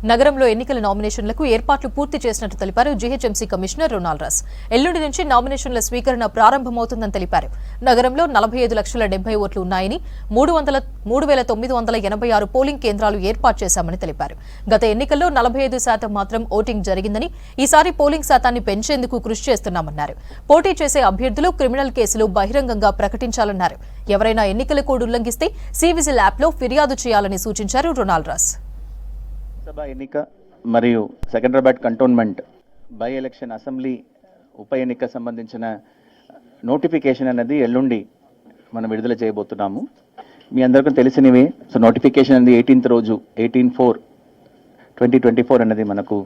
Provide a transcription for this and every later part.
నగరంలో ఎన్నికల నామినేషన్లకు ఏర్పాట్లు పూర్తి చేసినట్టు తెలిపారు జీహెచ్ఎంసీ కమిషనర్ రొనాల్డ్. ఎల్లుండి నుంచి నామినేషన్ల స్వీకరణ ప్రారంభమవుతుందని తెలిపారు. నగరంలో 45,70,000 ఓట్లు ఉన్నాయని 3,986 పోలింగ్ కేంద్రాలు ఏర్పాటు చేశామని తెలిపారు. గత ఎన్నికల్లో 45% మాత్రం ఓటింగ్ జరిగిందని, ఈసారి పోలింగ్ శాతాన్ని పెంచేందుకు కృషి చేస్తున్నామన్నారు. పోటీ చేసే అభ్యర్థులు క్రిమినల్ కేసులు బహిరంగంగా ప్రకటించాలన్నారు. ఎవరైనా ఎన్నికల కోడ్ ఉల్లంఘిస్తే సివిజిల్ యాప్లో ఫిర్యాదు చేయాలని సూచించారు రొనాల్డ్. సభ ఎన్నిక మరియు Secunderabad cantonment by election assembly ఉప ఎన్నిక సంబంధించిన నోటిఫికేషన్ అనేది ఎల్లుండి మనం విడుదల చేయబోతున్నాము. మీ అందరికీ తెలిసినవి. సో నోటిఫికేషన్ అనేది 18th రోజు 18/4/2024 అనేది మనకు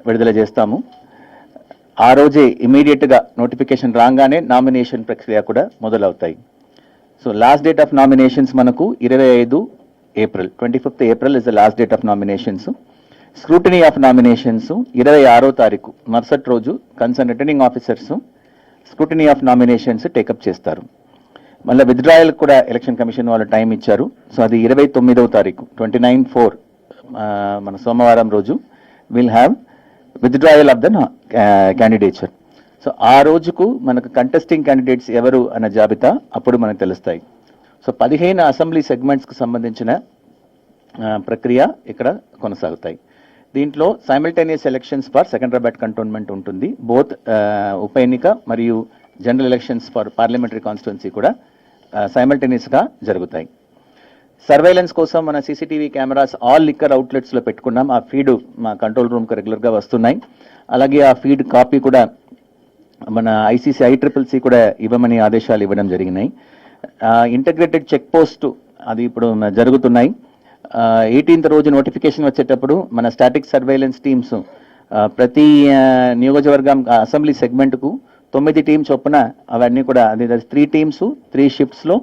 విడుదల చేస్తాము. ఆ రోజే ఇమీడియట్గా నోటిఫికేషన్ రాగానే నామినేషన్ ప్రక్రియ కూడా మొదలవుతాయి. So last date of nominations మనకు 25 April, 25th April is the last date of nominations. Scrutiny of nominations 26వ తారీఖు మరుసటి రోజు concern returning officers scrutiny of nominations take up చేస్తారు. మళ్ళీ విత్డ్రాయల్ కూడా ఎలక్షన్ కమిషన్ వాళ్ళు టైం ఇచ్చారు. సో అది 29వ తారీఖు 29/4 మన సోమవారం రోజు will have withdrawal of the candidature. So ఆ రోజుకు మనకు కంటెస్టింగ్ క్యాండిడేట్స్ ఎవరు అన్న జాబితా అప్పుడు మనకు తెలుస్తాయి. సో 15 అసెంబ్లీ సెగ్మెంట్స్కి సంబంధించిన ప్రక్రియ ఇక్కడ కొనసాగుతాయి. దీంట్లో simultaneous elections for Secunderabad cantonment ఉంటుంది. బోత్ ఉప ఎన్నిక మరియు general elections for parliamentary constituency కూడా సైమల్టేనియస్గా జరుగుతాయి. సర్వేలెన్స్ కోసం మన సీసీటీవీ కెమెరాస్ ఆల్ లిక్కర్ అవుట్లెట్స్లో పెట్టుకున్నాం. ఆ ఫీడ్ మా కంట్రోల్ రూమ్కి రెగ్యులర్గా వస్తున్నాయి. అలాగే ఆ ఫీడ్ కాపీ కూడా మన ICC కూడా ఇవ్వమని ఆదేశాలు ఇవ్వడం జరిగినాయి. ఇంటగ్రేటెడ్ చెక్ పోస్ట్ అది ఇప్పుడు జరుగుతున్నాయి. 18th రోజు నోటిఫికేషన్ వచ్చేటప్పుడు మన స్టాటిక్ సర్వేలెన్స్ టీమ్స్ ప్రతి నియోజకవర్గం అసెంబ్లీ సెగ్మెంట్కు 9 టీమ్స్ చొప్పున అవన్నీ కూడా అది 3 టీమ్స్ 3 షిఫ్ట్స్లో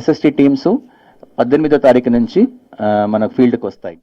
SST టీమ్స్ 18వ తారీఖు నుంచి మన ఫీల్డ్కి వస్తాయి.